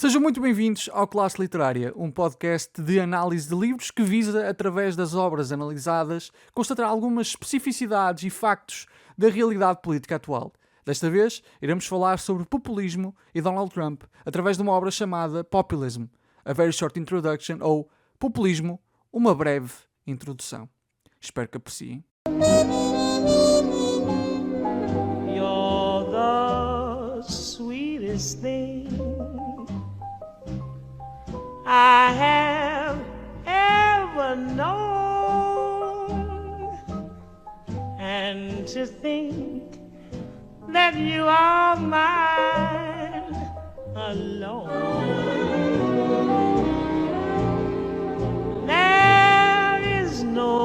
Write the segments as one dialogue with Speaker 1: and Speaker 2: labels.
Speaker 1: Sejam muito bem-vindos ao Classe Literária, um podcast de análise de livros que visa, através das obras analisadas, constatar algumas especificidades e factos da realidade política atual. Desta vez, iremos falar sobre populismo e Donald Trump, através de uma obra chamada Populism, A Very Short Introduction, ou Populismo, uma breve introdução. Espero que apreciem.
Speaker 2: You're the sweetest thing I have ever known, and to think that you are mine alone. There is no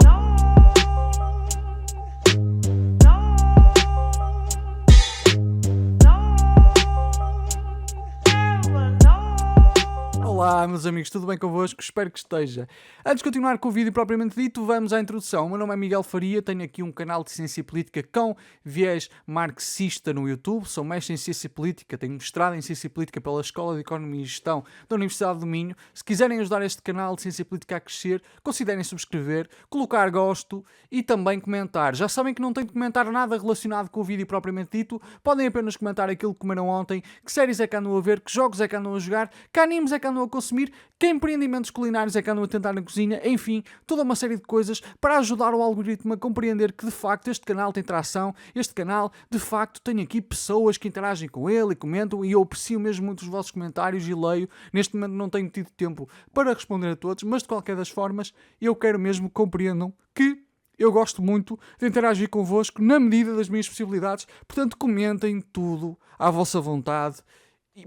Speaker 1: Olá, meus amigos, tudo bem convosco? Espero que esteja. Antes de continuar com o vídeo propriamente dito, vamos à introdução. O meu nome é Miguel Faria, tenho aqui um canal de ciência política com viés marxista no YouTube. Sou mestre em ciência política, tenho mestrado em ciência política pela Escola de Economia e Gestão da Universidade do Minho. Se quiserem ajudar este canal de ciência política a crescer, considerem subscrever, colocar gosto e também comentar. Já sabem que não tenho de comentar nada relacionado com o vídeo propriamente dito, podem apenas comentar aquilo que comeram ontem, que séries é que andam a ver, que jogos é que andam a jogar, que animes é que andam a consumir, que empreendimentos culinários é que andam a tentar na cozinha, enfim, toda uma série de coisas para ajudar o algoritmo a compreender que de facto este canal tem tração, este canal de facto tem aqui pessoas que interagem com ele e comentam, e eu aprecio mesmo muito os vossos comentários e leio. Neste momento não tenho tido tempo para responder a todos, mas de qualquer das formas eu quero mesmo que compreendam que eu gosto muito de interagir convosco na medida das minhas possibilidades, portanto comentem tudo à vossa vontade,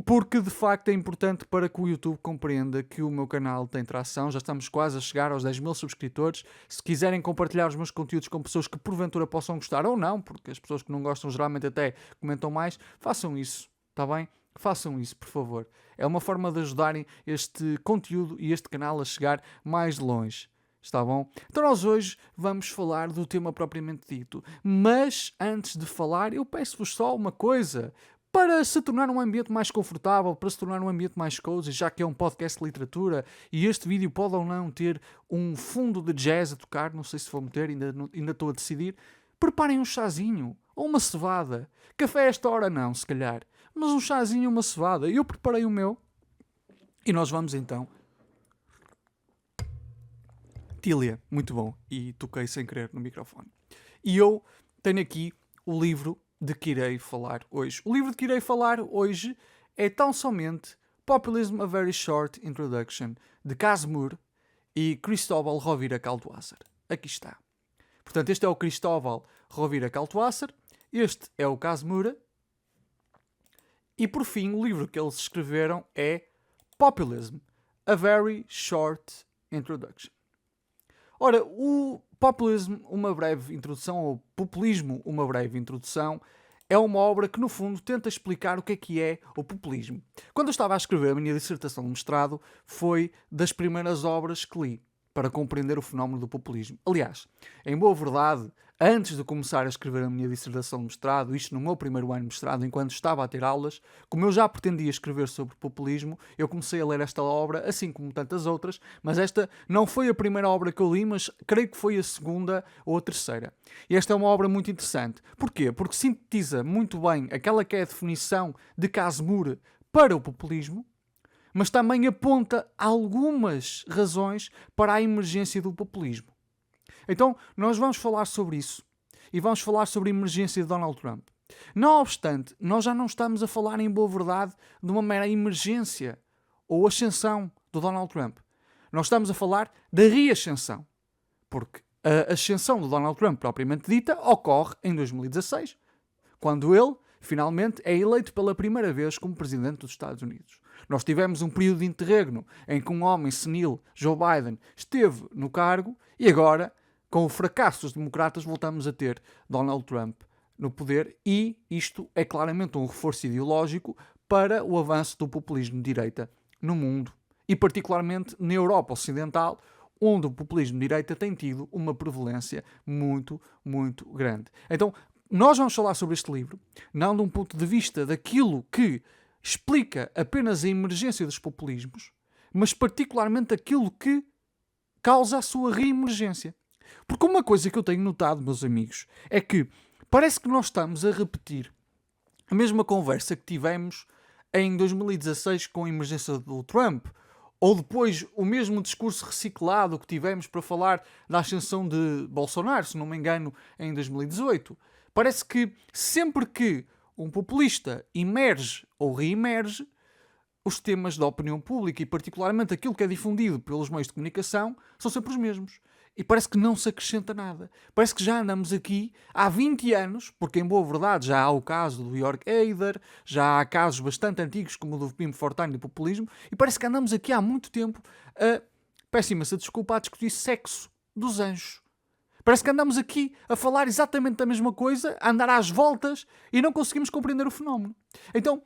Speaker 1: porque de facto é importante para que o YouTube compreenda que o meu canal tem tração. Já estamos quase a chegar aos 10 mil subscritores. Se quiserem compartilhar os meus conteúdos com pessoas que porventura possam gostar ou não, porque as pessoas que não gostam geralmente até comentam mais, façam isso, está bem? Façam isso, por favor. É uma forma de ajudarem este conteúdo e este canal a chegar mais longe. Está bom? Então nós hoje vamos falar do tema propriamente dito. Mas antes de falar, eu peço-vos só uma coisa. Para se tornar um ambiente mais confortável, para se tornar um ambiente mais cozy, já que é um podcast de literatura e este vídeo pode ou não ter um fundo de jazz a tocar, não sei se vou meter, ainda estou a decidir, preparem um chazinho ou uma cevada. Café a esta hora não, se calhar, mas um chazinho ou uma cevada. Eu preparei o meu e nós vamos então. Tília, muito bom, e toquei sem querer no microfone. E eu tenho aqui o livro de que irei falar hoje. O livro de que irei falar hoje é tão somente Populism, A Very Short Introduction, de Kazmur e Cristóbal Rovira Caldwasser. Aqui está. Portanto, este é o Cristóbal Rovira Caldwasser, este é o Kazmur, e por fim o livro que eles escreveram é Populism, A Very Short Introduction. Ora, o Populism, uma breve introdução, ou Populismo, uma breve introdução, é uma obra que, no fundo, tenta explicar o que é o populismo. Quando eu estava a escrever a minha dissertação de mestrado, foi das primeiras obras que li para compreender o fenómeno do populismo. Aliás, em boa verdade, antes de começar a escrever a minha dissertação de mestrado, isto no meu primeiro ano de mestrado, enquanto estava a ter aulas, como eu já pretendia escrever sobre populismo, eu comecei a ler esta obra, assim como tantas outras, mas esta não foi a primeira obra que eu li, mas creio que foi a segunda ou a terceira. E esta é uma obra muito interessante. Porquê? Porque sintetiza muito bem aquela que é a definição de Kazmur para o populismo, mas também aponta algumas razões para a emergência do populismo. Então, nós vamos falar sobre isso e vamos falar sobre a emergência de Donald Trump. Não obstante, nós já não estamos a falar em boa verdade de uma mera emergência ou ascensão do Donald Trump. Nós estamos a falar da reascensão, porque a ascensão do Donald Trump, propriamente dita, ocorre em 2016, quando ele finalmente é eleito pela primeira vez como presidente dos Estados Unidos. Nós tivemos um período de interregno em que um homem senil, Joe Biden, esteve no cargo e agora, com o fracasso dos democratas, voltamos a ter Donald Trump no poder, e isto é claramente um reforço ideológico para o avanço do populismo de direita no mundo e particularmente na Europa Ocidental, onde o populismo de direita tem tido uma prevalência muito, muito grande. Então, nós vamos falar sobre este livro, não de um ponto de vista daquilo que explica apenas a emergência dos populismos, mas particularmente aquilo que causa a sua reemergência. Porque uma coisa que eu tenho notado, meus amigos, é que parece que nós estamos a repetir a mesma conversa que tivemos em 2016 com a emergência do Trump, ou depois o mesmo discurso reciclado que tivemos para falar da ascensão de Bolsonaro, se não me engano, em 2018. Parece que sempre que um populista emerge ou reemerge, os temas da opinião pública e particularmente aquilo que é difundido pelos meios de comunicação são sempre os mesmos. E parece que não se acrescenta nada. Parece que já andamos aqui há 20 anos, porque em boa verdade já há o caso do Jörg Haider, já há casos bastante antigos como o do Pim Fortuyn e do populismo, e parece que andamos aqui há muito tempo peço imensa desculpa, a discutir sexo dos anjos. Parece que andamos aqui a falar exatamente da mesma coisa, a andar às voltas e não conseguimos compreender o fenómeno. Então,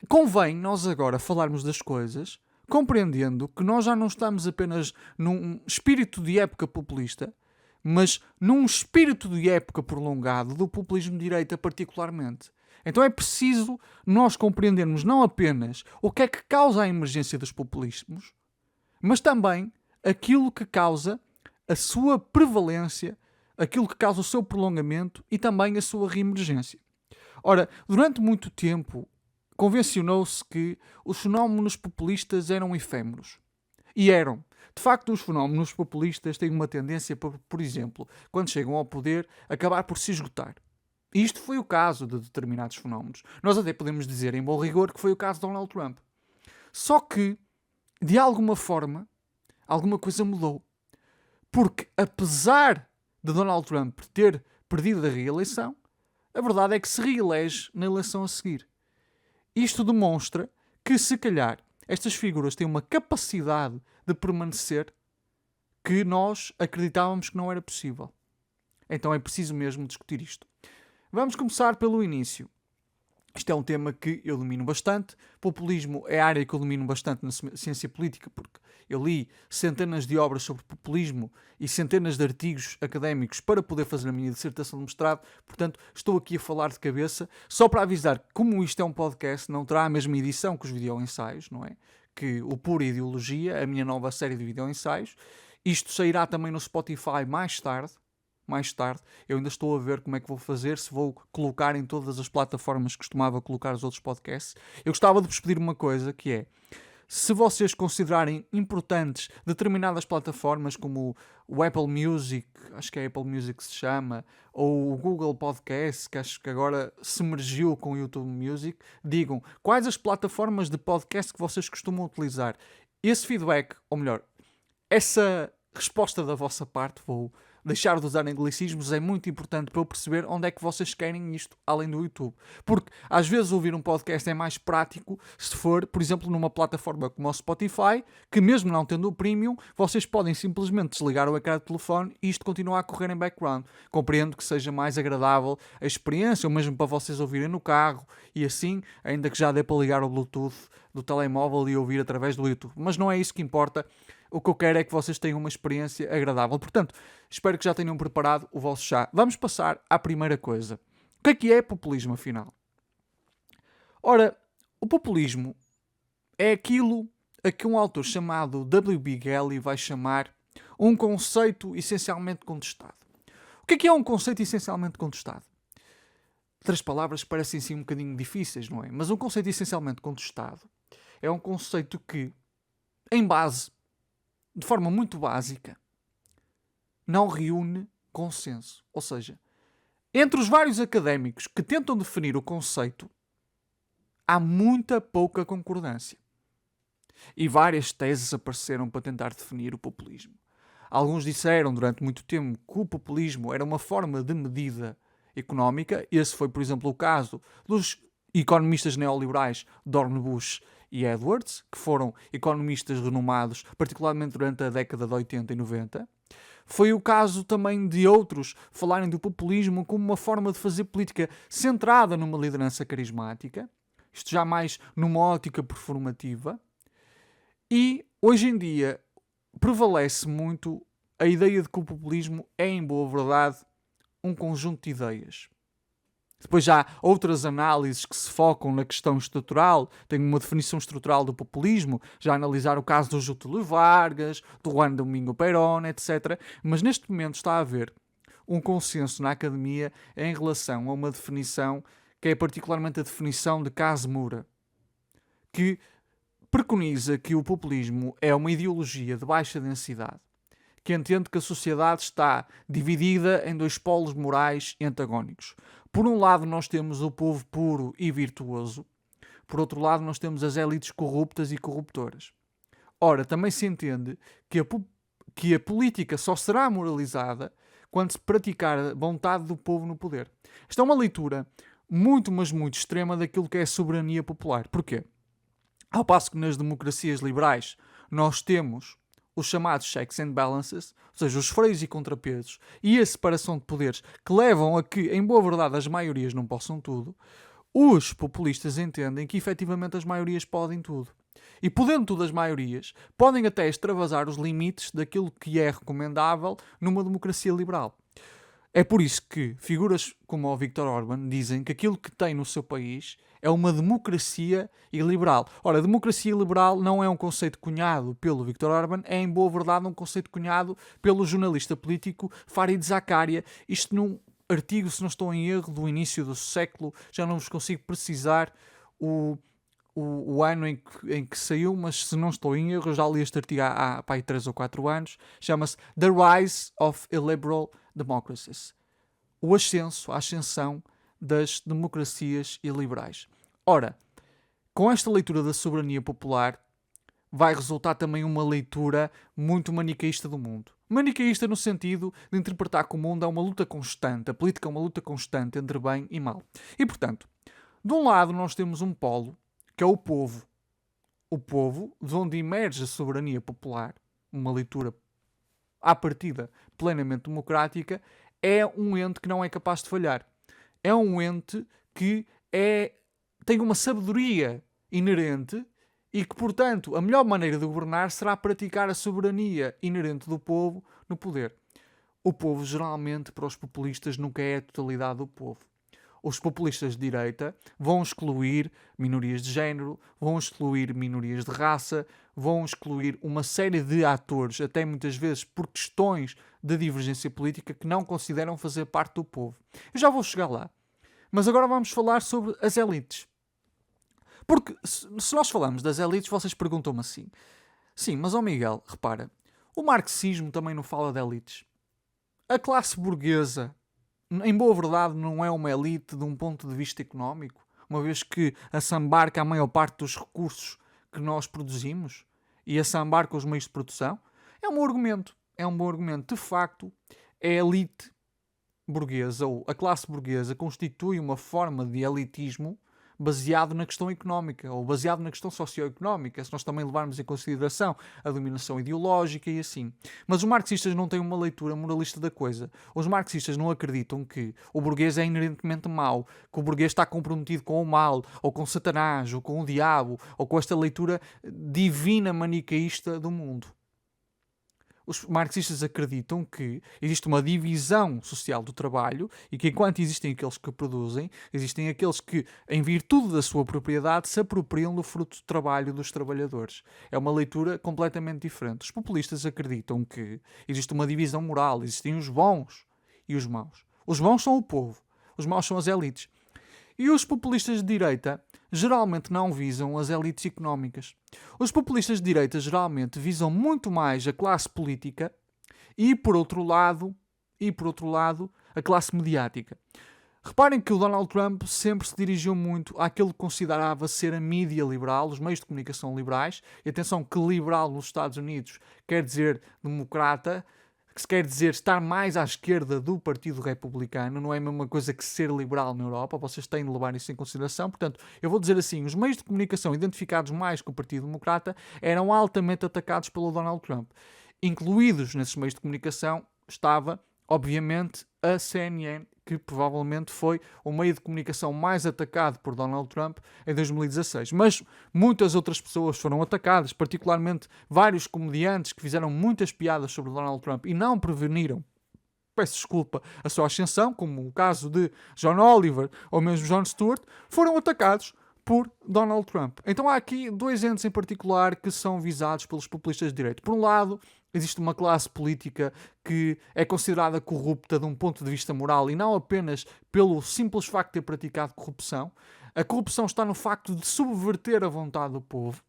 Speaker 1: convém nós agora falarmos das coisas compreendendo que nós já não estamos apenas num espírito de época populista, mas num espírito de época prolongado do populismo de direita particularmente. Então é preciso nós compreendermos não apenas o que é que causa a emergência dos populismos, mas também aquilo que causa a sua prevalência, aquilo que causa o seu prolongamento e também a sua reemergência. Ora, durante muito tempo convencionou-se que os fenómenos populistas eram efêmeros. E eram. De facto, os fenómenos populistas têm uma tendência, por exemplo, quando chegam ao poder, acabar por se esgotar. E isto foi o caso de determinados fenómenos. Nós até podemos dizer, em bom rigor, que foi o caso de Donald Trump. Só que, de alguma forma, alguma coisa mudou. Porque, apesar de Donald Trump ter perdido a reeleição, a verdade é que se reelege na eleição a seguir. Isto demonstra que, se calhar, estas figuras têm uma capacidade de permanecer que nós acreditávamos que não era possível. Então é preciso mesmo discutir isto. Vamos começar pelo início. Isto é um tema que eu domino bastante. Populismo é a área que eu domino bastante na ciência política, porque eu li centenas de obras sobre populismo e centenas de artigos académicos para poder fazer a minha dissertação de mestrado. Portanto, estou aqui a falar de cabeça, só para avisar que, como isto é um podcast, não terá a mesma edição que os videoensaios, não é? Que o Pura Ideologia, a minha nova série de videoensaios. Isto sairá também no Spotify mais tarde. Eu ainda estou a ver como é que vou fazer, se vou colocar em todas as plataformas que costumava colocar os outros podcasts. Eu gostava de vos pedir uma coisa, que é, se vocês considerarem importantes determinadas plataformas como o Apple Music, acho que é Apple Music que se chama, ou o Google Podcast, que acho que agora se mergiu com o YouTube Music, digam quais as plataformas de podcast que vocês costumam utilizar. Esse feedback, ou melhor, essa resposta da vossa parte, vou deixar de usar anglicismos, é muito importante para eu perceber onde é que vocês querem isto, além do YouTube. Porque às vezes ouvir um podcast é mais prático se for, por exemplo, numa plataforma como o Spotify, que mesmo não tendo o Premium, vocês podem simplesmente desligar o ecrã do telefone e isto continua a correr em background. Compreendo que seja mais agradável a experiência, ou mesmo para vocês ouvirem no carro e assim, ainda que já dê para ligar o Bluetooth do telemóvel e ouvir através do YouTube. Mas não é isso que importa. O que eu quero é que vocês tenham uma experiência agradável. Portanto, espero que já tenham preparado o vosso chá. Vamos passar à primeira coisa. O que é populismo, afinal? Ora, o populismo é aquilo a que um autor chamado W.B. Gelley vai chamar um conceito essencialmente contestado. O que é um conceito essencialmente contestado? Outras palavras parecem sim um bocadinho difíceis, não é? Mas um conceito essencialmente contestado é um conceito que, em base, de forma muito básica, não reúne consenso. Ou seja, entre os vários académicos que tentam definir o conceito, há muita pouca concordância. E várias teses apareceram para tentar definir o populismo. Alguns disseram durante muito tempo que o populismo era uma forma de medida económica. Esse foi, por exemplo, o caso dos economistas neoliberais Dornbusch e Edwards, que foram economistas renomados, particularmente durante a década de 80 e 90. Foi o caso também de outros falarem do populismo como uma forma de fazer política centrada numa liderança carismática, isto já mais numa ótica performativa. E, hoje em dia, prevalece muito a ideia de que o populismo é, em boa verdade, um conjunto de ideias. Depois já há outras análises que se focam na questão estrutural, tem uma definição estrutural do populismo, já analisar o caso do Getúlio Vargas, do Juan Domingo Perón, etc. Mas neste momento está a haver um consenso na academia em relação a uma definição que é particularmente a definição de Casemura, que preconiza que o populismo é uma ideologia de baixa densidade, que entende que a sociedade está dividida em dois polos morais antagónicos. Por um lado nós temos o povo puro e virtuoso, por outro lado nós temos as élites corruptas e corruptoras. Ora, também se entende que a política só será moralizada quando se praticar a vontade do povo no poder. Esta é uma leitura muito, mas muito extrema daquilo que é a soberania popular. Porquê? Ao passo que nas democracias liberais nós temos os chamados checks and balances, ou seja, os freios e contrapesos, e a separação de poderes que levam a que, em boa verdade, as maiorias não possam tudo, os populistas entendem que efetivamente as maiorias podem tudo. E podendo tudo as maiorias, podem até extravasar os limites daquilo que é recomendável numa democracia liberal. É por isso que figuras como o Viktor Orban dizem que aquilo que tem no seu país é uma democracia iliberal. Ora, a democracia liberal não é um conceito cunhado pelo Viktor Orban, é em boa verdade um conceito cunhado pelo jornalista político Farid Zakaria, isto num artigo, se não estou em erro, do início do século, já não vos consigo precisar o ano em que saiu, mas se não estou em erro, eu já li este artigo há 3 ou 4 anos, chama-se The Rise of Illiberal Democracies. O ascenso, a ascensão das democracias iliberais. Ora, com esta leitura da soberania popular, vai resultar também uma leitura muito manicaísta do mundo. Manicaísta no sentido de interpretar que o mundo é uma luta constante, a política é uma luta constante entre bem e mal. E, portanto, de um lado nós temos um polo, que é o povo. O povo, de onde emerge a soberania popular, uma leitura à partida plenamente democrática, é um ente que não é capaz de falhar. É um ente que tem uma sabedoria inerente e que, portanto, a melhor maneira de governar será praticar a soberania inerente do povo no poder. O povo, geralmente, para os populistas, nunca é a totalidade do povo. Os populistas de direita vão excluir minorias de género, vão excluir minorias de raça, vão excluir uma série de atores, até muitas vezes por questões de divergência política, que não consideram fazer parte do povo. Eu já vou chegar lá. Mas agora vamos falar sobre as elites. Porque se nós falamos das elites, vocês perguntam-me assim. Sim, mas Miguel, repara, o marxismo também não fala de elites. A classe burguesa, em boa verdade, não é uma elite de um ponto de vista económico, uma vez que assambarca a maior parte dos recursos que nós produzimos e assambarca os meios de produção. É um bom argumento. De facto, a elite burguesa, ou a classe burguesa, constitui uma forma de elitismo baseado na questão económica, ou baseado na questão socioeconómica, se nós também levarmos em consideração a dominação ideológica e assim. Mas os marxistas não têm uma leitura moralista da coisa. Os marxistas não acreditam que o burguês é inerentemente mau, que o burguês está comprometido com o mal, ou com Satanás, ou com o diabo, ou com esta leitura divina manicaísta do mundo. Os marxistas acreditam que existe uma divisão social do trabalho e que enquanto existem aqueles que produzem, existem aqueles que, em virtude da sua propriedade, se apropriam do fruto do trabalho dos trabalhadores. É uma leitura completamente diferente. Os populistas acreditam que existe uma divisão moral, existem os bons e os maus. Os bons são o povo, os maus são as elites. E os populistas de direita geralmente não visam as elites económicas. Os populistas de direita geralmente visam muito mais a classe política e, por outro lado, a classe mediática. Reparem que o Donald Trump sempre se dirigiu muito àquilo que considerava ser a mídia liberal, os meios de comunicação liberais. E atenção que liberal nos Estados Unidos quer dizer democrata, que quer dizer estar mais à esquerda do Partido Republicano, não é a mesma coisa que ser liberal na Europa, vocês têm de levar isso em consideração. Portanto, eu vou dizer assim, os meios de comunicação identificados mais com o Partido Democrata eram altamente atacados pelo Donald Trump. Incluídos nesses meios de comunicação estava, obviamente, a CNN, que provavelmente foi o meio de comunicação mais atacado por Donald Trump em 2016. Mas muitas outras pessoas foram atacadas, particularmente vários comediantes que fizeram muitas piadas sobre Donald Trump e não preveniram peço desculpa, a sua ascensão, como o caso de John Oliver ou mesmo Jon Stewart, foram atacados por Donald Trump. Então há aqui dois entes em particular que são visados pelos populistas de direita. Por um lado, existe uma classe política que é considerada corrupta de um ponto de vista moral e não apenas pelo simples facto de ter praticado corrupção. A corrupção está no facto de subverter a vontade do povo.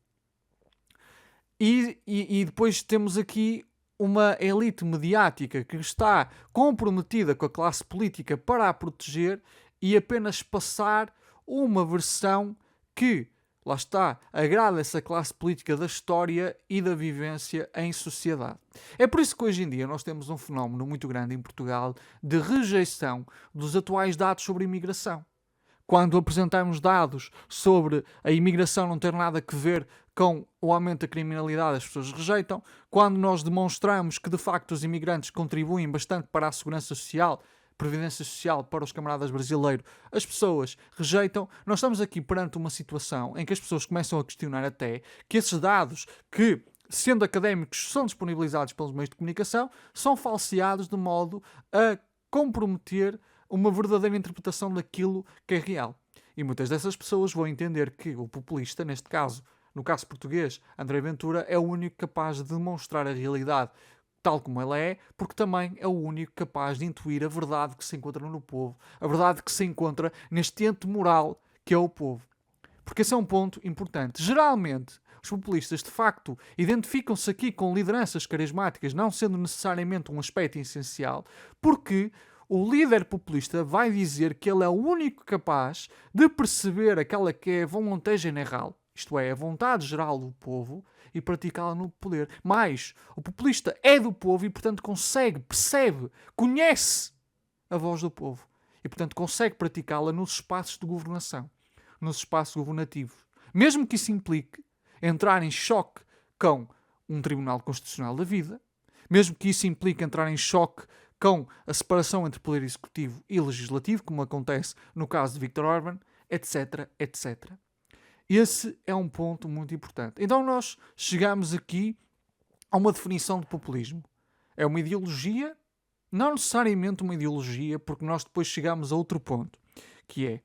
Speaker 1: E depois temos aqui uma elite mediática que está comprometida com a classe política para a proteger e apenas passar uma versão que, lá está, agrada essa classe política da história e da vivência em sociedade. É por isso que hoje em dia nós temos um fenómeno muito grande em Portugal de rejeição dos atuais dados sobre a imigração. Quando apresentamos dados sobre a imigração não ter nada a ver com o aumento da criminalidade, as pessoas rejeitam. Quando nós demonstramos que, de facto, os imigrantes contribuem bastante para a segurança social, previdência social para os camaradas brasileiros, as pessoas rejeitam. Nós estamos aqui perante uma situação em que as pessoas começam a questionar até que esses dados que, sendo académicos, são disponibilizados pelos meios de comunicação, são falseados de modo a comprometer uma verdadeira interpretação daquilo que é real. E muitas dessas pessoas vão entender que o populista, neste caso, no caso português, André Ventura, é o único capaz de demonstrar a realidade tal como ela é, porque também é o único capaz de intuir a verdade que se encontra no povo, a verdade que se encontra neste ente moral que é o povo. Porque esse é um ponto importante. Geralmente, os populistas, de facto, identificam-se aqui com lideranças carismáticas, não sendo necessariamente um aspecto essencial, porque o líder populista vai dizer que ele é o único capaz de perceber aquela que é a vontade general, isto é, a vontade geral do povo, e praticá-la no poder. Mas o populista é do povo e, portanto, consegue, percebe, conhece a voz do povo. E, portanto, consegue praticá-la nos espaços de governação, nos espaços governativos. Mesmo que isso implique entrar em choque com um Tribunal Constitucional da vida, mesmo que isso implique entrar em choque com a separação entre poder executivo e legislativo, como acontece no caso de Viktor Orban, etc, etc. Esse é um ponto muito importante. Então nós chegamos aqui a uma definição de populismo. É uma ideologia, não necessariamente uma ideologia, porque nós depois chegamos a outro ponto, que é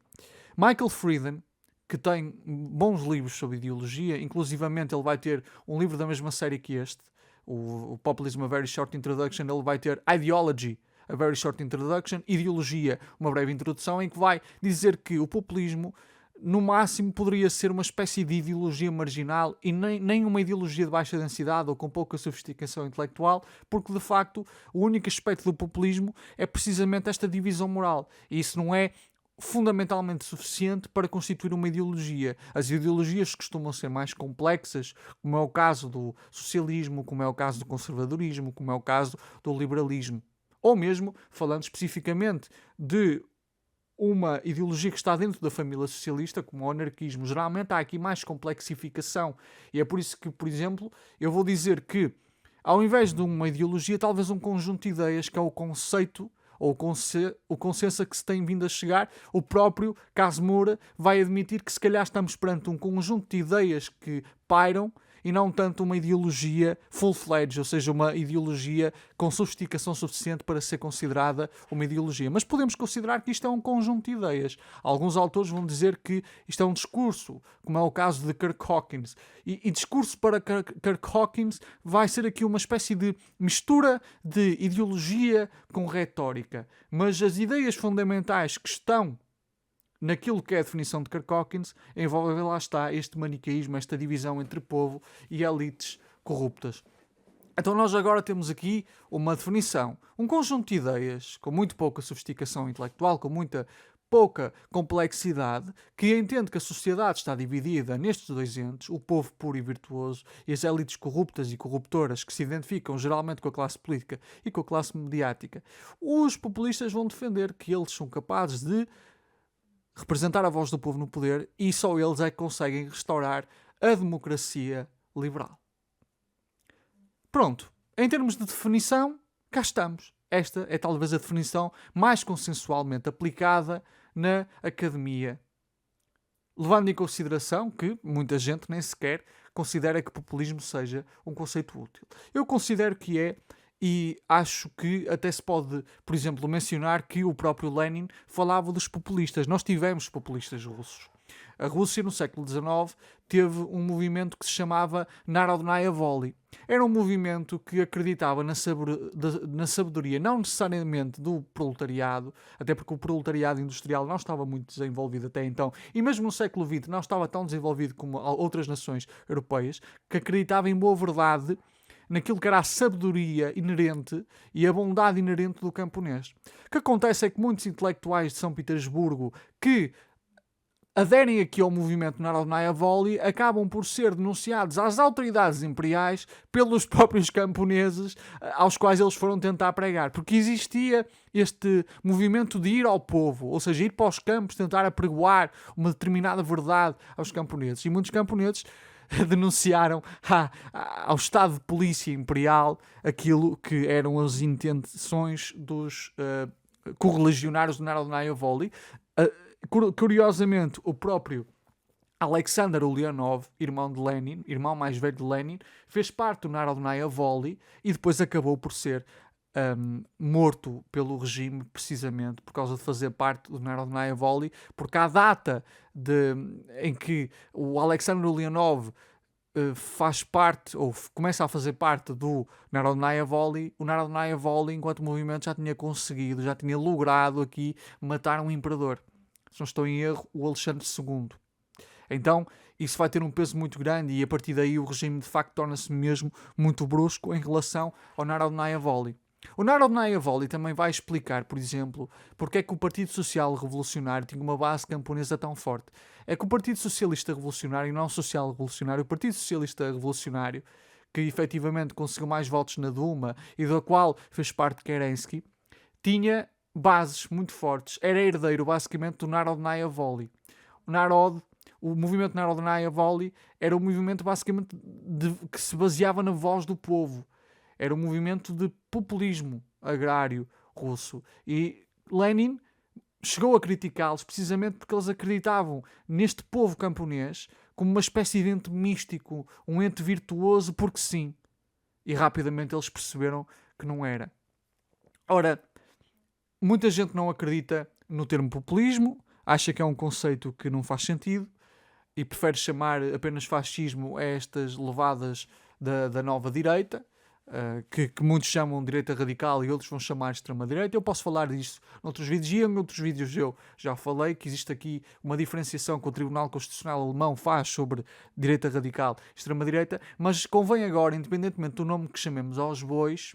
Speaker 1: Michael Friedan, que tem bons livros sobre ideologia, inclusivamente ele vai ter um livro da mesma série que este, o Populism, A Very Short Introduction. Ele vai ter Ideology, A Very Short Introduction, Ideologia, uma breve introdução, em que vai dizer que o populismo no máximo poderia ser uma espécie de ideologia marginal e nem uma ideologia de baixa densidade ou com pouca sofisticação intelectual, porque de facto o único aspecto do populismo é precisamente esta divisão moral, e isso não é fundamentalmente suficiente para constituir uma ideologia. As ideologias costumam ser mais complexas, como é o caso do socialismo, como é o caso do conservadorismo, como é o caso do liberalismo, ou mesmo, falando especificamente de uma ideologia que está dentro da família socialista, como o anarquismo. Geralmente há aqui mais complexificação, e é por isso que, por exemplo, eu vou dizer que, ao invés de uma ideologia, talvez um conjunto de ideias, que é o conceito ou o consenso a que se tem vindo a chegar. O próprio Casmura vai admitir que se calhar estamos perante um conjunto de ideias que pairam e não tanto uma ideologia full-fledged, ou seja, uma ideologia com sofisticação suficiente para ser considerada uma ideologia. Mas podemos considerar que isto é um conjunto de ideias. Alguns autores vão dizer que isto é um discurso, como é o caso de Kirk Hawkins. E discurso para Kirk Hawkins vai ser aqui uma espécie de mistura de ideologia com retórica. Mas as ideias fundamentais que estão naquilo que é a definição de Kirk Hawkins envolve, lá está, este maniqueísmo, esta divisão entre povo e elites corruptas. Então nós agora temos aqui uma definição, um conjunto de ideias com muito pouca sofisticação intelectual, com muita pouca complexidade, que entende que a sociedade está dividida nestes dois entes, o povo puro e virtuoso e as elites corruptas e corruptoras que se identificam geralmente com a classe política e com a classe mediática. Os populistas vão defender que eles são capazes de representar a voz do povo no poder e só eles é que conseguem restaurar a democracia liberal. Pronto, em termos de definição, cá estamos. Esta é talvez a definição mais consensualmente aplicada na academia, levando em consideração que muita gente nem sequer considera que populismo seja um conceito útil. Eu considero que é, e acho que até se pode, por exemplo, mencionar que o próprio Lenin falava dos populistas. Nós tivemos populistas russos. A Rússia, no século XIX, teve um movimento que se chamava Narodnaya Voly. Era um movimento que acreditava na sabedoria, não necessariamente do proletariado, até porque o proletariado industrial não estava muito desenvolvido até então, e mesmo no século XX não estava tão desenvolvido como outras nações europeias, que acreditava em boa verdade naquilo que era a sabedoria inerente e a bondade inerente do camponês. O que acontece é que muitos intelectuais de São Petersburgo que aderem aqui ao movimento Narodnaya Voly acabam por ser denunciados às autoridades imperiais pelos próprios camponeses aos quais eles foram tentar pregar. Porque existia este movimento de ir ao povo, ou seja, ir para os campos, tentar apregoar uma determinada verdade aos camponeses. E muitos camponeses denunciaram ao Estado de Polícia Imperial aquilo que eram as intenções dos correligionários do Narodnaya Voly. Curiosamente, o próprio Alexander Ulyanov, irmão de Lenin, irmão mais velho de Lenin, fez parte do Narodnaya Voly e depois acabou por ser morto pelo regime precisamente por causa de fazer parte do Narodnaya Voly, porque à data em que o Alexander Ulyanov faz parte, ou começa a fazer parte do Narodnaya Voly, o Narodnaya Voly, enquanto movimento, já tinha logrado aqui matar um imperador. Se não estou em erro, o Alexandre II. Então, isso vai ter um peso muito grande e a partir daí o regime de facto torna-se mesmo muito brusco em relação ao Narodnaya Voly. O Narodnaya Voly também vai explicar, por exemplo, porque é que o Partido Social Revolucionário tinha uma base camponesa tão forte. É que o Partido Socialista Revolucionário, e não Social Revolucionário, o Partido Socialista Revolucionário, que efetivamente conseguiu mais votos na Duma e do qual fez parte Kerensky, tinha bases muito fortes. Era herdeiro, basicamente, do Narodnaya Voly. O movimento Narodnaya Voly era um movimento, basicamente, que se baseava na voz do povo. Era um movimento de populismo agrário russo. E Lenin chegou a criticá-los precisamente porque eles acreditavam neste povo camponês como uma espécie de ente místico, um ente virtuoso, porque sim. E rapidamente eles perceberam que não era. Ora, muita gente não acredita no termo populismo, acha que é um conceito que não faz sentido e prefere chamar apenas fascismo a estas levadas da nova direita, que muitos chamam de direita radical e outros vão chamar de extrema-direita. Eu posso falar disso noutros vídeos e em outros vídeos eu já falei que existe aqui uma diferenciação que o Tribunal Constitucional Alemão faz sobre direita radical e extrema-direita, mas convém agora, independentemente do nome que chamemos aos bois,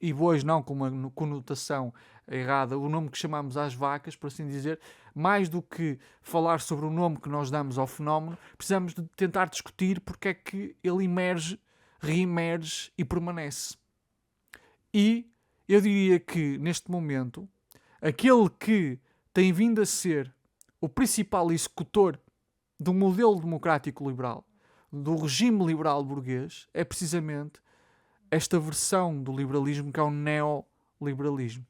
Speaker 1: e bois não com uma conotação errada, o nome que chamamos às vacas, por assim dizer, mais do que falar sobre o nome que nós damos ao fenómeno, precisamos de tentar discutir porque é que ele emerge, reemerge e permanece. E eu diria que, neste momento, aquele que tem vindo a ser o principal executor do modelo democrático liberal, do regime liberal burguês, é precisamente esta versão do liberalismo que é o neoliberalismo.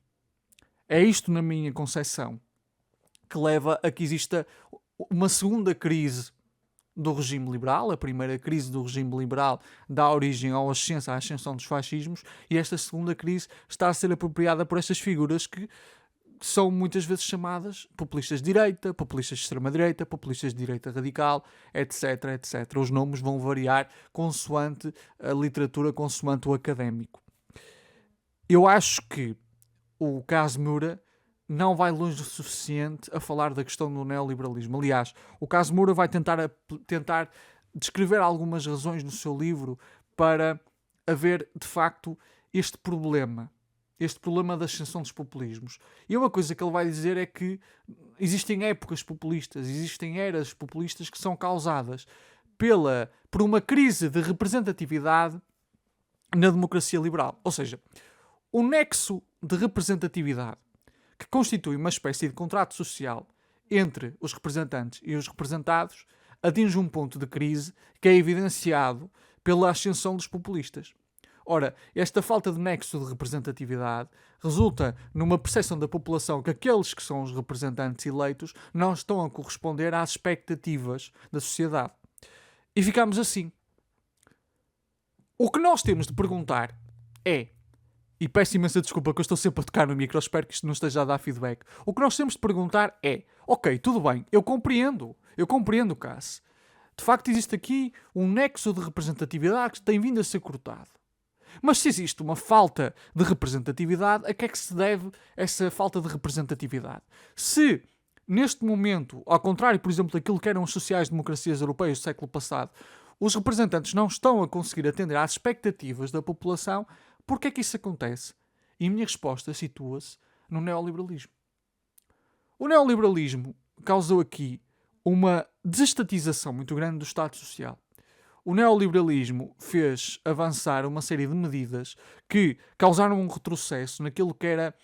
Speaker 1: É isto, na minha concepção, que leva a que exista uma segunda crise do regime liberal. A primeira crise do regime liberal dá origem à ascensão dos fascismos e esta segunda crise está a ser apropriada por estas figuras que são muitas vezes chamadas populistas de direita, populistas de extrema-direita, populistas de direita radical, etc, etc. Os nomes vão variar consoante a literatura, consoante o académico. Eu acho que o caso Moura não vai longe o suficiente a falar da questão do neoliberalismo. Aliás, o caso Moura vai tentar descrever algumas razões no seu livro para haver, de facto, este problema da ascensão dos populismos. E uma coisa que ele vai dizer é que existem épocas populistas, existem eras populistas que são causadas por uma crise de representatividade na democracia liberal. Ou seja, o nexo de representatividade que constitui uma espécie de contrato social entre os representantes e os representados atinge um ponto de crise que é evidenciado pela ascensão dos populistas. Ora, esta falta de nexo de representatividade resulta numa percepção da população que aqueles que são os representantes eleitos não estão a corresponder às expectativas da sociedade. E ficamos assim. O que nós temos de perguntar é: e peço imensa desculpa que eu estou sempre a tocar no micro, espero que isto não esteja a dar feedback. O que nós temos de perguntar é, ok, tudo bem, eu compreendo, Cássio. De facto existe aqui um nexo de representatividade que tem vindo a ser cortado. Mas se existe uma falta de representatividade, a que é que se deve essa falta de representatividade? Se, neste momento, ao contrário, por exemplo, daquilo que eram as sociais-democracias europeias do século passado, os representantes não estão a conseguir atender às expectativas da população, por que é que isso acontece? E a minha resposta situa-se no neoliberalismo. O neoliberalismo causou aqui uma desestatização muito grande do Estado Social. O neoliberalismo fez avançar uma série de medidas que causaram um retrocesso naquilo que era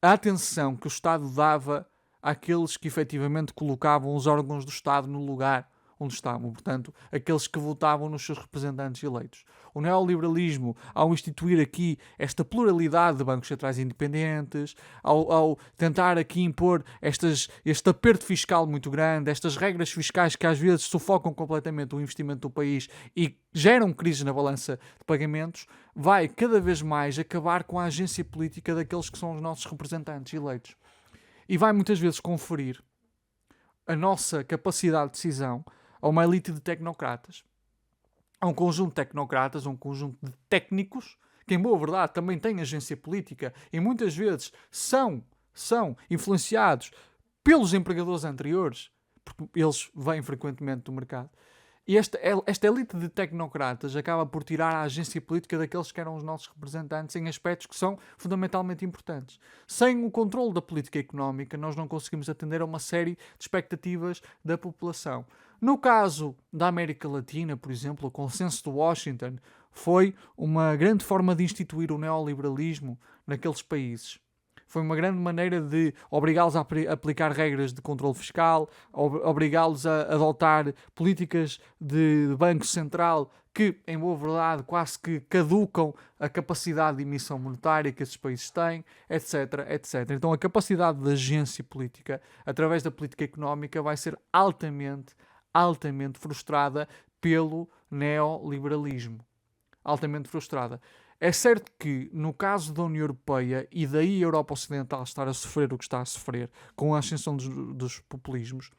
Speaker 1: a atenção que o Estado dava àqueles que efetivamente colocavam os órgãos do Estado no lugar onde estavam, portanto, aqueles que votavam nos seus representantes eleitos. O neoliberalismo, ao instituir aqui esta pluralidade de bancos centrais independentes, ao tentar aqui impor este aperto fiscal muito grande, estas regras fiscais que às vezes sufocam completamente o investimento do país e geram crises na balança de pagamentos, vai cada vez mais acabar com a agência política daqueles que são os nossos representantes eleitos. E vai muitas vezes conferir a nossa capacidade de decisão a uma elite de tecnocratas. A um conjunto de tecnocratas, a um conjunto de técnicos, que em boa verdade também têm agência política e muitas vezes são influenciados pelos empregadores anteriores, porque eles vêm frequentemente do mercado. E esta elite de tecnocratas acaba por tirar a agência política daqueles que eram os nossos representantes em aspectos que são fundamentalmente importantes. Sem o controle da política económica, nós não conseguimos atender a uma série de expectativas da população. No caso da América Latina, por exemplo, o consenso de Washington foi uma grande forma de instituir o neoliberalismo naqueles países. Foi uma grande maneira de obrigá-los a aplicar regras de controle fiscal, obrigá-los a adotar políticas de Banco Central que, em boa verdade, quase que caducam a capacidade de emissão monetária que esses países têm, etc, etc. Então a capacidade da agência política, através da política económica, vai ser altamente frustrada pelo neoliberalismo. Altamente frustrada. É certo que, no caso da União Europeia e daí a Europa Ocidental estar a sofrer o que está a sofrer com a ascensão dos populismos,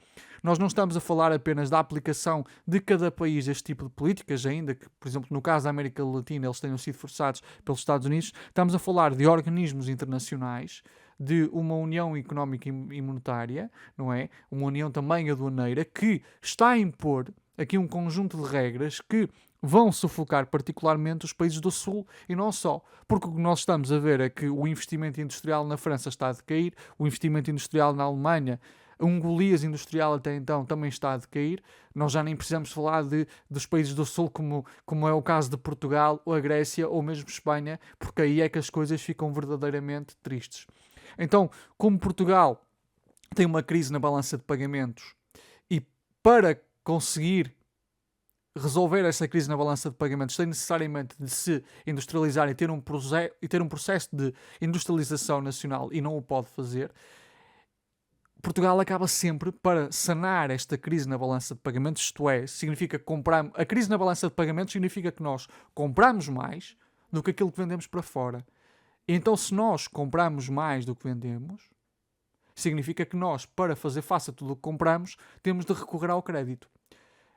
Speaker 1: nós não estamos a falar apenas da aplicação de cada país deste tipo de políticas, ainda que, por exemplo, no caso da América Latina eles tenham sido forçados pelos Estados Unidos, estamos a falar de organismos internacionais, de uma união económica e monetária, não é? Uma união também aduaneira que está a impor aqui um conjunto de regras que vão sufocar particularmente os países do Sul e não só. Porque o que nós estamos a ver é que o investimento industrial na França está a decair, o investimento industrial na Alemanha, um Golias industrial até então também está a decair. Nós já nem precisamos falar dos países do Sul, como é o caso de Portugal, ou a Grécia, ou mesmo Espanha, porque aí é que as coisas ficam verdadeiramente tristes. Então, como Portugal tem uma crise na balança de pagamentos e para conseguir resolver essa crise na balança de pagamentos tem necessariamente de se industrializar e ter um processo de industrialização nacional e não o pode fazer, Portugal acaba sempre, para sanar esta crise na balança de pagamentos, isto é, significa comprar. A crise na balança de pagamentos significa que nós compramos mais do que aquilo que vendemos para fora. E então, se nós compramos mais do que vendemos, significa que nós, para fazer face a tudo o que compramos, temos de recorrer ao crédito.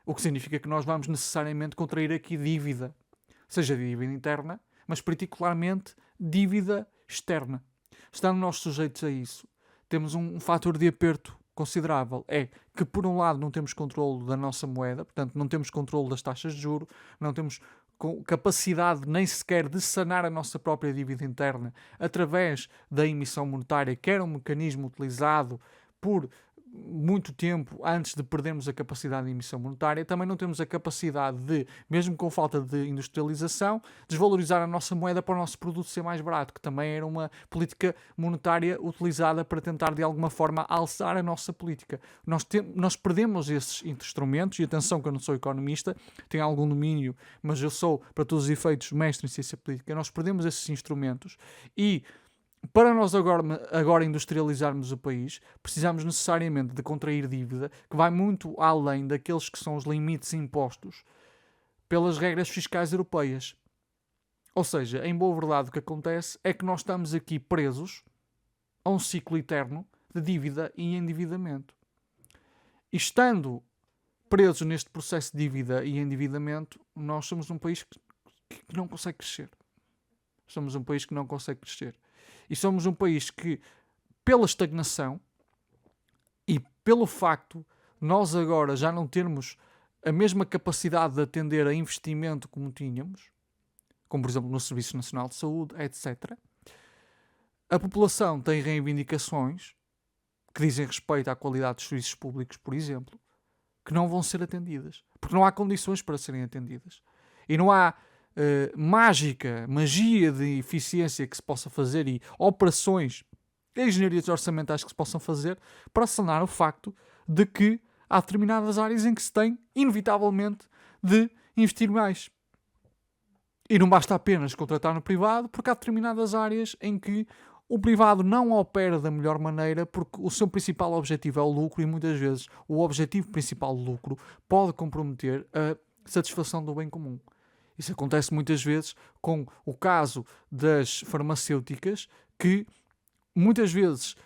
Speaker 1: O que significa que nós vamos necessariamente contrair aqui dívida. Seja dívida interna, mas particularmente dívida externa. Estando nós sujeitos a isso, temos um fator de aperto considerável. É que, por um lado, não temos controle da nossa moeda, portanto, não temos controle das taxas de juros, não temos capacidade nem sequer de sanar a nossa própria dívida interna através da emissão monetária, que era um mecanismo utilizado por muito tempo antes de perdermos a capacidade de emissão monetária. Também não temos a capacidade de, mesmo com falta de industrialização, desvalorizar a nossa moeda para o nosso produto ser mais barato, que também era uma política monetária utilizada para tentar de alguma forma alçar a nossa política. Nós perdemos esses instrumentos, e atenção que eu não sou economista, tenho algum domínio, mas eu sou, para todos os efeitos, mestre em ciência política. Nós perdemos esses instrumentos e para nós agora industrializarmos o país, precisamos necessariamente de contrair dívida que vai muito além daqueles que são os limites impostos pelas regras fiscais europeias. Ou seja, em boa verdade o que acontece é que nós estamos aqui presos a um ciclo eterno de dívida e endividamento. E estando presos neste processo de dívida e endividamento, nós somos um país que não consegue crescer. Somos um país que não consegue crescer. E somos um país que, pela estagnação e pelo facto de nós agora já não termos a mesma capacidade de atender a investimento como tínhamos, como por exemplo no Serviço Nacional de Saúde, etc., a população tem reivindicações que dizem respeito à qualidade dos serviços públicos, por exemplo, que não vão ser atendidas. Porque não há condições para serem atendidas. E não há magia de eficiência que se possa fazer e operações e engenharias orçamentais que se possam fazer para sanar o facto de que há determinadas áreas em que se tem, inevitavelmente, de investir mais. E não basta apenas contratar no privado, porque há determinadas áreas em que o privado não opera da melhor maneira porque o seu principal objetivo é o lucro e muitas vezes o objetivo principal do lucro pode comprometer a satisfação do bem comum. Isso acontece muitas vezes com o caso das farmacêuticas, que muitas vezes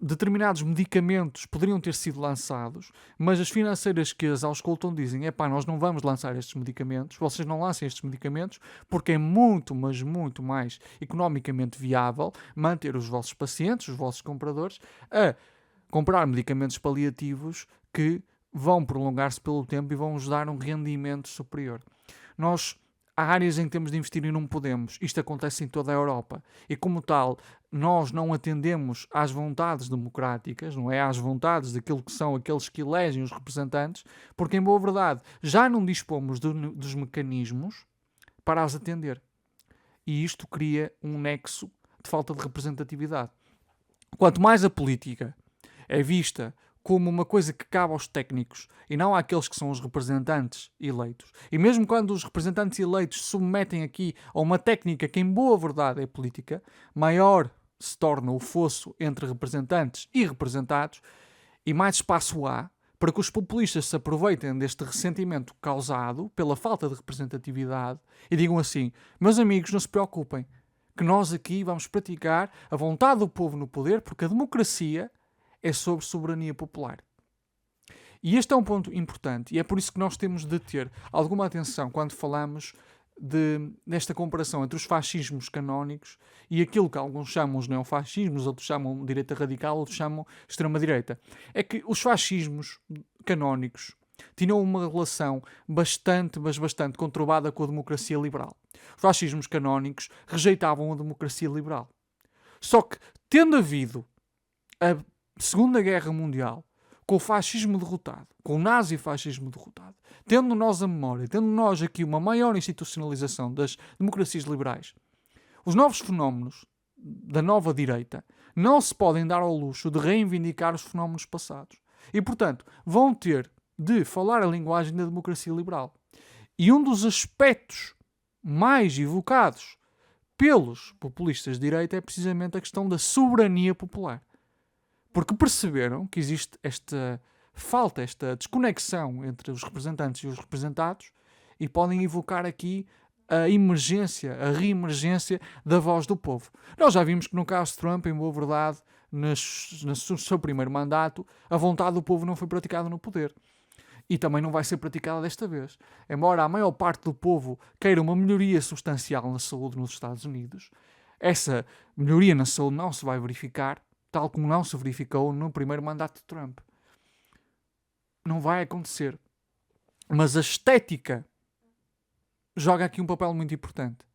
Speaker 1: determinados medicamentos poderiam ter sido lançados, mas as financeiras que as auscultam dizem: epá, nós não vamos lançar estes medicamentos, vocês não lancem estes medicamentos, porque é muito, mas muito mais economicamente viável manter os vossos pacientes, os vossos compradores, a comprar medicamentos paliativos que vão prolongar-se pelo tempo e vão nos dar um rendimento superior. Há áreas em que temos de investir e não podemos. Isto acontece em toda a Europa. E como tal, nós não atendemos às vontades democráticas, não é? Às vontades daquilo que são aqueles que elegem os representantes, porque em boa verdade já não dispomos dos mecanismos para as atender. E isto cria um nexo de falta de representatividade. Quanto mais a política é vista como uma coisa que cabe aos técnicos e não àqueles que são os representantes eleitos. E mesmo quando os representantes eleitos se submetem aqui a uma técnica que em boa verdade é política, maior se torna o fosso entre representantes e representados e mais espaço há para que os populistas se aproveitem deste ressentimento causado pela falta de representatividade e digam assim: meus amigos, não se preocupem, que nós aqui vamos praticar a vontade do povo no poder, porque a democracia é sobre soberania popular. E este é um ponto importante e é por isso que nós temos de ter alguma atenção quando falamos desta comparação entre os fascismos canónicos e aquilo que alguns chamam os neofascismos, outros chamam direita radical, outros chamam extrema-direita. É que os fascismos canónicos tinham uma relação bastante conturbada com a democracia liberal. Os fascismos canónicos rejeitavam a democracia liberal. Só que, tendo havido a Segunda Guerra Mundial, com o fascismo derrotado, com o nazifascismo derrotado, tendo nós a memória, tendo nós aqui uma maior institucionalização das democracias liberais, os novos fenómenos da nova direita não se podem dar ao luxo de reivindicar os fenómenos passados. E, portanto, vão ter de falar a linguagem da democracia liberal. E um dos aspectos mais evocados pelos populistas de direita é precisamente a questão da soberania popular. Porque perceberam que existe esta falta, esta desconexão entre os representantes e os representados e podem evocar aqui a emergência, a reemergência da voz do povo. Nós já vimos que no caso de Trump, em boa verdade, no seu primeiro mandato, a vontade do povo não foi praticada no poder. E também não vai ser praticada desta vez. Embora a maior parte do povo queira uma melhoria substancial na saúde nos Estados Unidos, essa melhoria na saúde não se vai verificar, tal como não se verificou no primeiro mandato de Trump. Não vai acontecer. Mas a estética joga aqui um papel muito importante.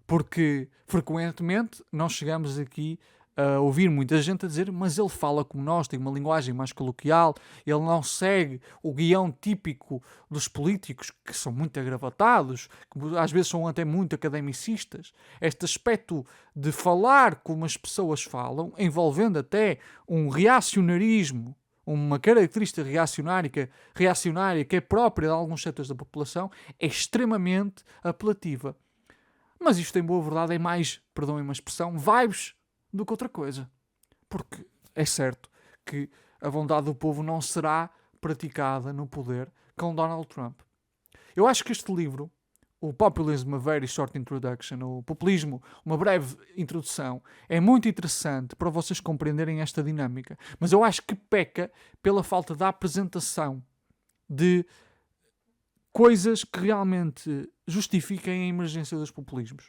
Speaker 1: Porque, frequentemente, nós chegamos aqui a ouvir muita gente a dizer: mas ele fala como nós, tem uma linguagem mais coloquial, ele não segue o guião típico dos políticos, que são muito agravatados, que às vezes são até muito academicistas. Este aspecto de falar como as pessoas falam, envolvendo até um reacionarismo, uma característica reacionária que é própria de alguns setores da população, é extremamente apelativa. Mas isto, em boa verdade, é mais, perdoem-me a expressão, vibes do que outra coisa. Porque é certo que a vontade do povo não será praticada no poder com Donald Trump. Eu acho que este livro o Populism, a Very Short Introduction, o Populismo, uma breve introdução, é muito interessante para vocês compreenderem esta dinâmica. Mas eu acho que peca pela falta da apresentação de coisas que realmente justifiquem a emergência dos populismos.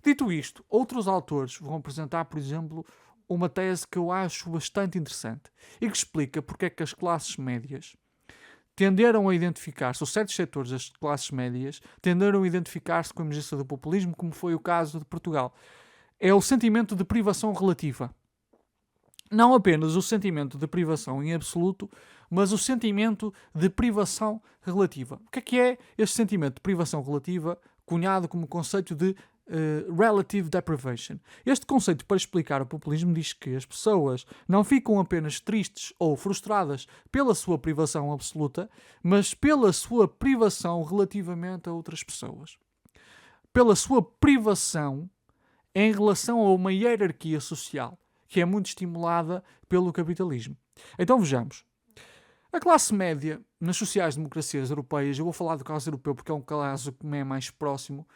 Speaker 1: Dito isto, outros autores vão apresentar, por exemplo, uma tese que eu acho bastante interessante e que explica porque é que as classes médias tenderam a identificar-se, ou certos setores das classes médias tenderam a identificar-se com a emergência do populismo, como foi o caso de Portugal. É o sentimento de privação relativa. Não apenas o sentimento de privação em absoluto, mas o sentimento de privação relativa. O que é este sentimento de privação relativa, cunhado como conceito de relative deprivation? Este conceito, para explicar o populismo, diz que as pessoas não ficam apenas tristes ou frustradas pela sua privação absoluta, mas pela sua privação relativamente a outras pessoas. Pela sua privação em relação a uma hierarquia social, que é muito estimulada pelo capitalismo. Então vejamos. A classe média nas sociais-democracias europeias, eu vou falar do caso europeu porque é um caso que me é mais próximo,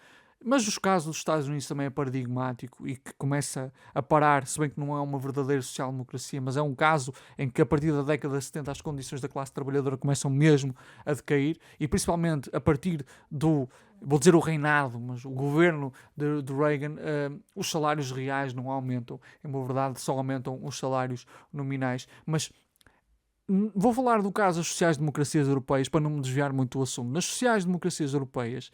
Speaker 1: mas os casos dos Estados Unidos também é paradigmático e que começa a parar, se bem que não é uma verdadeira social-democracia, mas é um caso em que a partir da década de 70 as condições da classe trabalhadora começam mesmo a decair e principalmente a partir do, vou dizer o reinado, mas o governo de Reagan, os salários reais não aumentam, em boa verdade só aumentam os salários nominais, mas vou falar do caso das sociais-democracias europeias para não me desviar muito do assunto. Nas sociais-democracias europeias,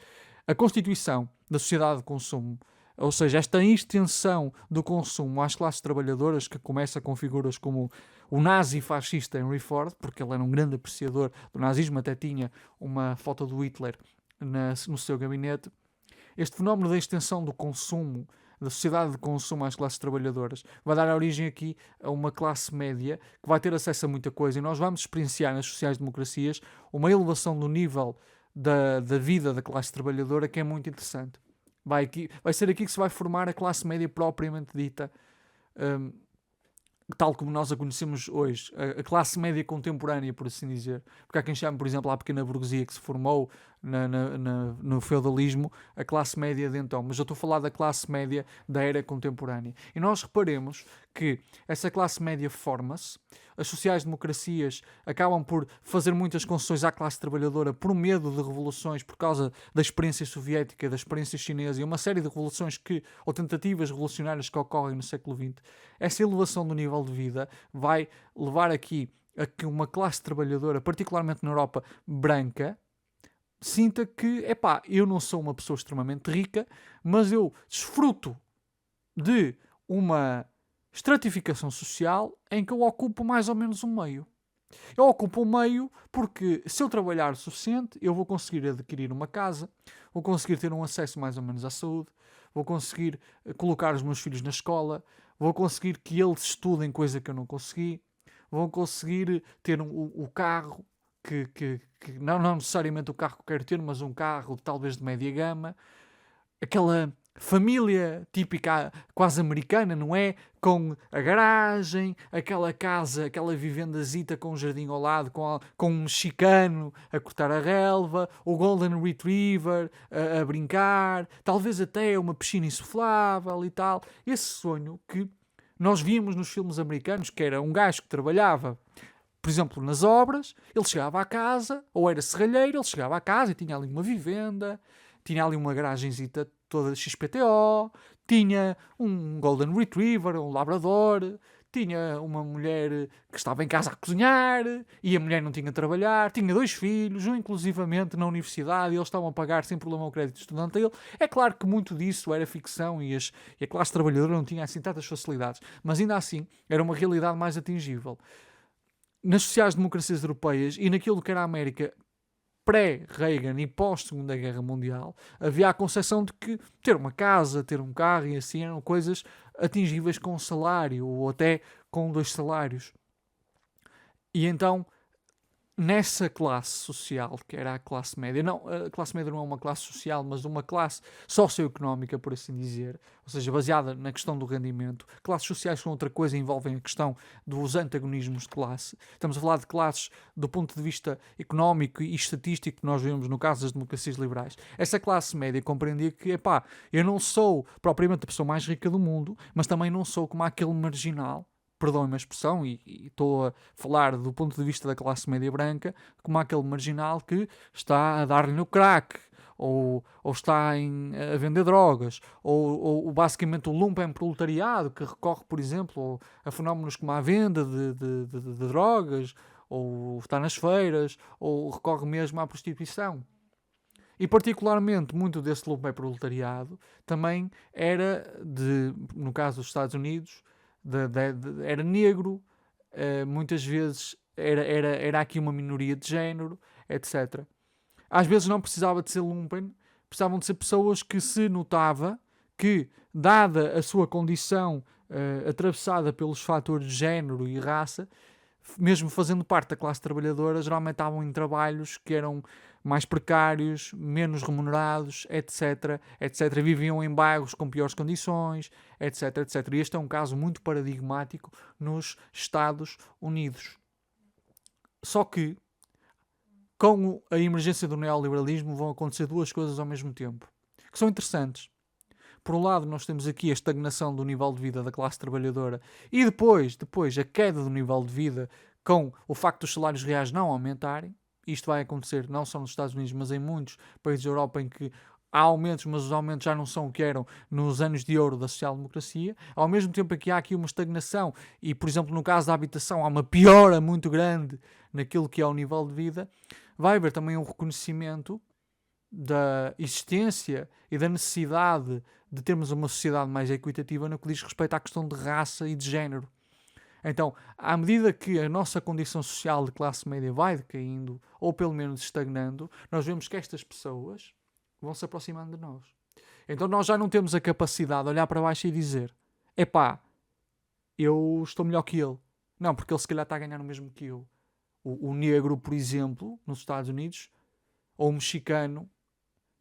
Speaker 1: a constituição da sociedade de consumo, ou seja, esta extensão do consumo às classes trabalhadoras, que começa com figuras como o nazi fascista Henry Ford, porque ele era um grande apreciador do nazismo, até tinha uma foto do Hitler no seu gabinete. Este fenómeno da extensão do consumo, da sociedade de consumo às classes trabalhadoras, vai dar origem aqui a uma classe média que vai ter acesso a muita coisa e nós vamos experienciar nas sociais-democracias uma elevação do nível da vida da classe trabalhadora que é muito interessante. Vai ser aqui que se vai formar a classe média propriamente dita, tal como nós a conhecemos hoje, a classe média contemporânea, por assim dizer. Porque há quem chame, por exemplo, a pequena burguesia que se formou no feudalismo, a classe média de então. Mas eu estou a falar da classe média da era contemporânea. E nós reparemos que essa classe média forma-se, as sociais-democracias acabam por fazer muitas concessões à classe trabalhadora por medo de revoluções, por causa da experiência soviética, da experiência chinesa e uma série de revoluções ou tentativas revolucionárias que ocorrem no século XX. Essa elevação do nível de vida vai levar aqui a que uma classe trabalhadora, particularmente na Europa branca, sinta que, eu não sou uma pessoa extremamente rica, mas eu desfruto de uma estratificação social em que eu ocupo mais ou menos um meio. Eu ocupo um meio porque, se eu trabalhar o suficiente, eu vou conseguir adquirir uma casa, vou conseguir ter um acesso mais ou menos à saúde, vou conseguir colocar os meus filhos na escola, vou conseguir que eles estudem coisa que eu não consegui, vou conseguir ter o carro, que não necessariamente o carro que eu quero ter, mas um carro talvez de média gama, aquela família típica quase americana, não é? Com a garagem, aquela casa, aquela vivendazita com um jardim ao lado, com um mexicano a cortar a relva, o Golden Retriever a brincar, talvez até uma piscina insuflável e tal. Esse sonho que nós víamos nos filmes americanos, que era um gajo que trabalhava, por exemplo, nas obras, ele chegava à casa, ou era serralheiro, ele chegava à casa e tinha ali uma vivenda, tinha ali uma garagenzita toda XPTO, tinha um Golden Retriever, um Labrador, tinha uma mulher que estava em casa a cozinhar e a mulher não tinha de trabalhar, tinha 2 filhos, um inclusivamente na universidade, e eles estavam a pagar sem problema o crédito estudantil. É claro que muito disso era ficção e a classe trabalhadora não tinha assim tantas facilidades, mas ainda assim era uma realidade mais atingível. Nas sociais-democracias europeias e naquilo que era a América pré-Reagan e pós-Segunda Guerra Mundial, havia a concepção de que ter uma casa, ter um carro e assim eram coisas atingíveis com um salário ou até com 2 salários. E então, nessa classe social, que era a classe média, não, a classe média não é uma classe social, mas uma classe socioeconómica, por assim dizer, ou seja, baseada na questão do rendimento. Classes sociais são outra coisa, envolvem a questão dos antagonismos de classe. Estamos a falar de classes do ponto de vista económico e estatístico que nós vemos no caso das democracias liberais. Essa classe média compreendia que, epá, eu não sou propriamente a pessoa mais rica do mundo, mas também não sou como aquele marginal, perdoem-me a expressão, e estou a falar do ponto de vista da classe média branca, como aquele marginal que está a dar-lhe no crack, ou está a vender drogas, ou basicamente o lumpen proletariado que recorre, por exemplo, a fenómenos como a venda de drogas, ou está nas feiras, ou recorre mesmo à prostituição. E particularmente muito desse lumpen proletariado também era, no caso dos Estados Unidos, era negro, muitas vezes era aqui uma minoria de género, etc. Às vezes não precisava de ser lumpen, precisavam de ser pessoas que se notava que, dada a sua condição atravessada pelos fatores de género e raça, mesmo fazendo parte da classe trabalhadora, geralmente estavam em trabalhos que eram mais precários, menos remunerados, etc, etc. Viviam em bairros com piores condições, etc, etc. E este é um caso muito paradigmático nos Estados Unidos. Só que, com a emergência do neoliberalismo, vão acontecer duas coisas ao mesmo tempo, que são interessantes. Por um lado, nós temos aqui a estagnação do nível de vida da classe trabalhadora e depois a queda do nível de vida com o facto dos salários reais não aumentarem. Isto vai acontecer não só nos Estados Unidos, mas em muitos países da Europa em que há aumentos, mas os aumentos já não são o que eram nos anos de ouro da social-democracia. Ao mesmo tempo que há aqui uma estagnação e, por exemplo, no caso da habitação, há uma piora muito grande naquilo que é o nível de vida, vai haver também um reconhecimento da existência e da necessidade de termos uma sociedade mais equitativa no que diz respeito à questão de raça e de género. Então, à medida que a nossa condição social de classe média vai decaindo, ou pelo menos estagnando, nós vemos que estas pessoas vão se aproximando de nós. Então nós já não temos a capacidade de olhar para baixo e dizer: epá, eu estou melhor que ele. Não, porque ele se calhar está a ganhar o mesmo que eu. O negro, por exemplo, nos Estados Unidos, ou o mexicano,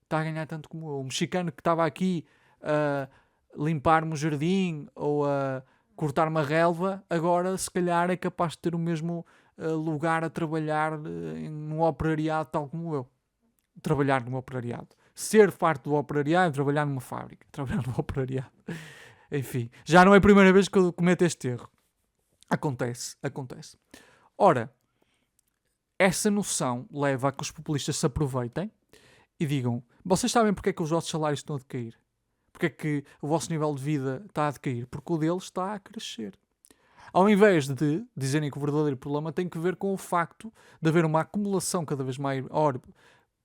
Speaker 1: está a ganhar tanto como eu. O mexicano que estava aqui a limpar-me o jardim ou a cortar uma relva, agora se calhar é capaz de ter o mesmo lugar a trabalhar num operariado tal como eu. Trabalhar num operariado. Ser parte do operariado e trabalhar numa fábrica. Trabalhar no operariado. Enfim, já não é a primeira vez que eu cometo este erro. Acontece. Ora, essa noção leva a que os populistas se aproveitem e digam: vocês sabem porque é que os vossos salários estão a decair? Porque é que o vosso nível de vida está a decair? Porque o deles está a crescer. Ao invés de dizerem que o verdadeiro problema tem que ver com o facto de haver uma acumulação cada vez maior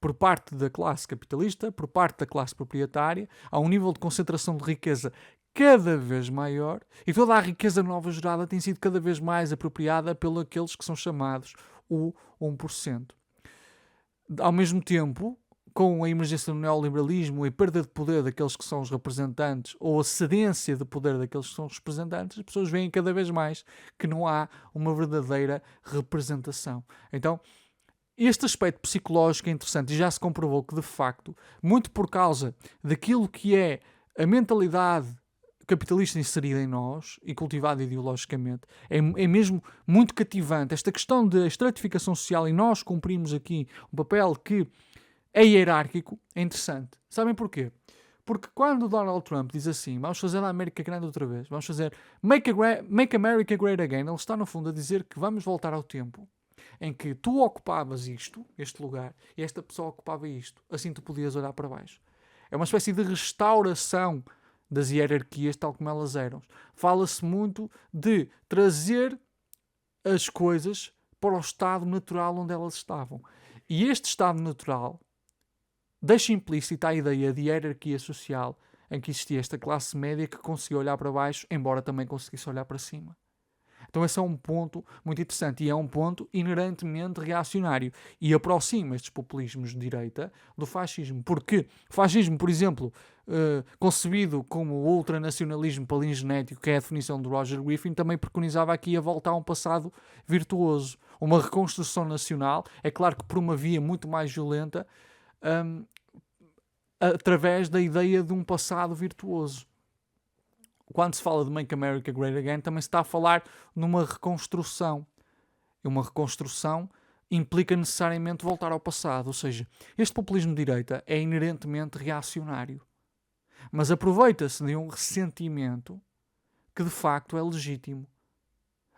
Speaker 1: por parte da classe capitalista, por parte da classe proprietária, a um nível de concentração de riqueza cada vez maior, e toda a riqueza nova gerada tem sido cada vez mais apropriada pelos aqueles que são chamados o 1%. Ao mesmo tempo, com a emergência do neoliberalismo e a perda de poder daqueles que são os representantes, ou a cedência de poder daqueles que são os representantes, as pessoas veem cada vez mais que não há uma verdadeira representação. Então, este aspecto psicológico é interessante e já se comprovou que, de facto, muito por causa daquilo que é a mentalidade capitalista inserida em nós e cultivada ideologicamente, é mesmo muito cativante. Esta questão da estratificação social, e nós cumprimos aqui um papel que é hierárquico, é interessante. Sabem porquê? Porque quando o Donald Trump diz assim: vamos fazer a América grande outra vez, vamos fazer Make America Great Again, ele está no fundo a dizer que vamos voltar ao tempo em que tu ocupavas este lugar, e esta pessoa ocupava isto, assim tu podias olhar para baixo. É uma espécie de restauração das hierarquias tal como elas eram. Fala-se muito de trazer as coisas para o estado natural onde elas estavam. E este estado natural deixa implícita a ideia de hierarquia social em que existia esta classe média que conseguia olhar para baixo, embora também conseguisse olhar para cima. Então esse é um ponto muito interessante e é um ponto inerentemente reacionário e aproxima estes populismos de direita do fascismo. Porque o fascismo, por exemplo, concebido como ultranacionalismo palingenético, que é a definição de Roger Griffin, também preconizava aqui a volta a um passado virtuoso. Uma reconstrução nacional, é claro que por uma via muito mais violenta, através da ideia de um passado virtuoso. Quando se fala de Make America Great Again, também se está a falar numa reconstrução. E uma reconstrução implica necessariamente voltar ao passado. Ou seja, este populismo de direita é inerentemente reacionário. Mas aproveita-se de um ressentimento que de facto é legítimo.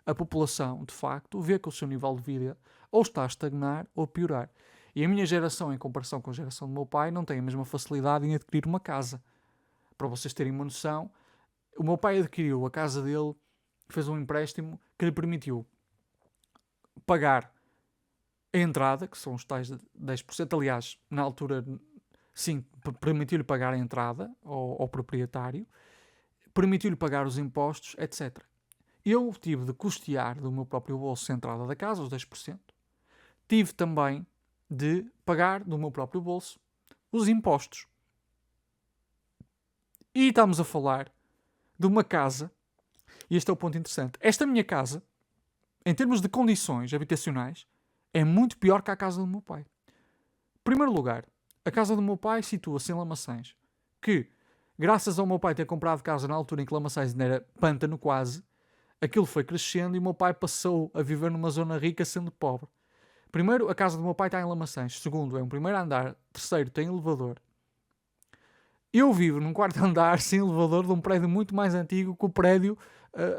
Speaker 1: A população, de facto, vê que o seu nível de vida ou está a estagnar ou a piorar. E a minha geração, em comparação com a geração do meu pai, não tem a mesma facilidade em adquirir uma casa. Para vocês terem uma noção, o meu pai adquiriu a casa dele, fez um empréstimo que lhe permitiu pagar a entrada, que são os tais 10%. Aliás, na altura, sim, permitiu-lhe pagar a entrada ao proprietário, permitiu-lhe pagar os impostos, etc. Eu tive de custear do meu próprio bolso a entrada da casa, os 10%. Tive também de pagar do meu próprio bolso os impostos. E estamos a falar de uma casa, e este é o ponto interessante. Esta minha casa, em termos de condições habitacionais, é muito pior que a casa do meu pai. Em primeiro lugar, a casa do meu pai situa-se em Lamaçães, que, graças ao meu pai ter comprado casa na altura em que Lamaçães ainda era pântano quase, aquilo foi crescendo e o meu pai passou a viver numa zona rica sendo pobre. Primeiro, a casa do meu pai está em Lamaçães. Segundo, é um primeiro andar. Terceiro, tem elevador. Eu vivo num quarto andar sem elevador de um prédio muito mais antigo que o prédio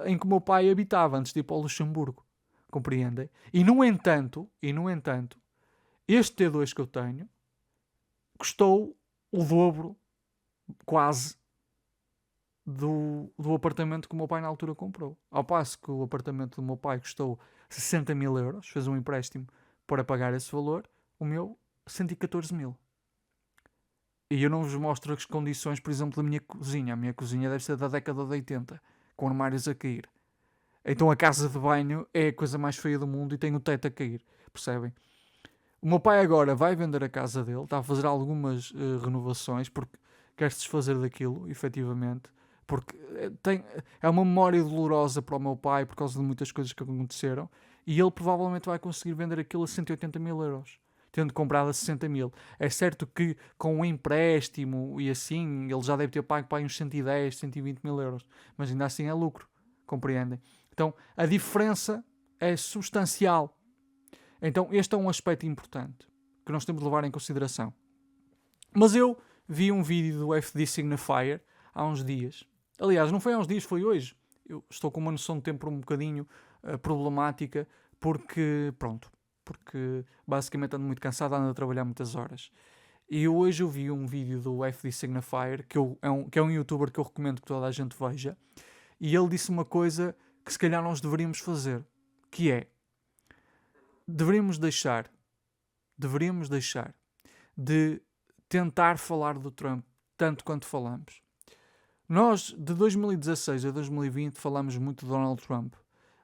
Speaker 1: em que o meu pai habitava antes de ir para o Luxemburgo. Compreendem? E no entanto, este T2 que eu tenho custou o dobro, quase, do apartamento que o meu pai na altura comprou. Ao passo que o apartamento do meu pai custou 60 mil euros, fez um empréstimo para pagar esse valor, o meu 114 mil. E eu não vos mostro as condições, por exemplo, da minha cozinha. A minha cozinha deve ser da década de 80, com armários a cair. Então a casa de banho é a coisa mais feia do mundo e tem o teto a cair. Percebem? O meu pai agora vai vender a casa dele, está a fazer algumas renovações, porque quer se desfazer daquilo, efetivamente. Porque é uma memória dolorosa para o meu pai por causa de muitas coisas que aconteceram. E ele provavelmente vai conseguir vender aquilo a 180 mil euros. Tendo comprado a 60 mil. É certo que com o empréstimo e assim, ele já deve ter pago para uns 110, 120 mil euros. Mas ainda assim é lucro. Compreendem? Então, a diferença é substancial. Então, este é um aspecto importante que nós temos de levar em consideração. Mas eu vi um vídeo do FD Signifier há uns dias. Aliás, não foi há uns dias, foi hoje. Eu estou com uma noção de tempo um bocadinho problemática porque basicamente ando muito cansado, ando a trabalhar muitas horas. E hoje eu vi um vídeo do FD Signifier, que é um youtuber que eu recomendo que toda a gente veja, e ele disse uma coisa que se calhar nós deveríamos fazer, que é, deveríamos deixar de tentar falar do Trump tanto quanto falamos. Nós, de 2016 a 2020, falamos muito de Donald Trump.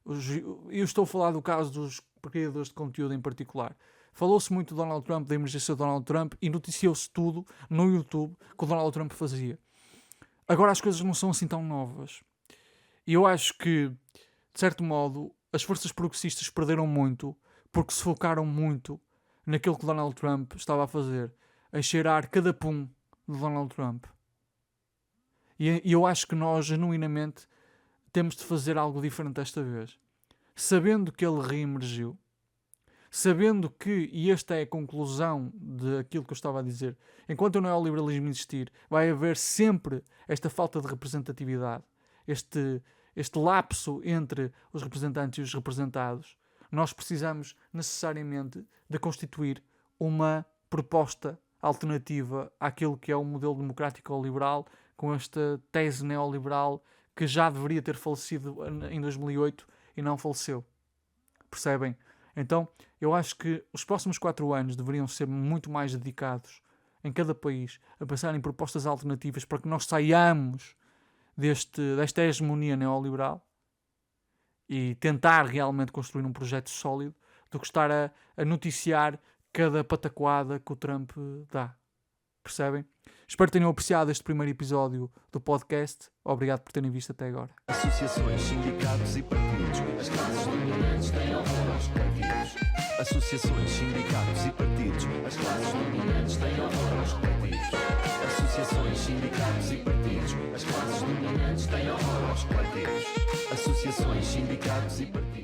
Speaker 1: Eu estou a falar do caso dos criadores de conteúdo em particular. Falou-se muito de Donald Trump, da emergência de Donald Trump, e noticiou-se tudo no YouTube que o Donald Trump fazia. Agora as coisas não são assim tão novas. E eu acho que, de certo modo, as forças progressistas perderam muito porque se focaram muito naquilo que Donald Trump estava a fazer, a cheirar cada pum de Donald Trump. E eu acho que nós, genuinamente, temos de fazer algo diferente desta vez. Sabendo que ele reemergiu, sabendo que, e esta é a conclusão daquilo que eu estava a dizer, enquanto o neoliberalismo existir, vai haver sempre esta falta de representatividade, este lapso entre os representantes e os representados. Nós precisamos necessariamente de constituir uma proposta alternativa àquilo que é o modelo democrático ou liberal, com esta tese neoliberal que já deveria ter falecido em 2008 e não faleceu. Percebem? Então, eu acho que os próximos 4 anos deveriam ser muito mais dedicados em cada país a pensar em propostas alternativas para que nós saiamos desta hegemonia neoliberal e tentar realmente construir um projeto sólido do que estar a noticiar cada pataquada que o Trump dá. Percebem? Espero que tenham apreciado este primeiro episódio do podcast. Obrigado por terem visto até agora.
Speaker 3: Associações, sindicatos e partidos. As classes dominantes têm horror aos partidos. Associações, sindicatos e partidos. As classes dominantes têm horror aos partidos. Associações, sindicatos e partidos. As classes dominantes têm horror aos partidos. Associações, sindicatos e partidos.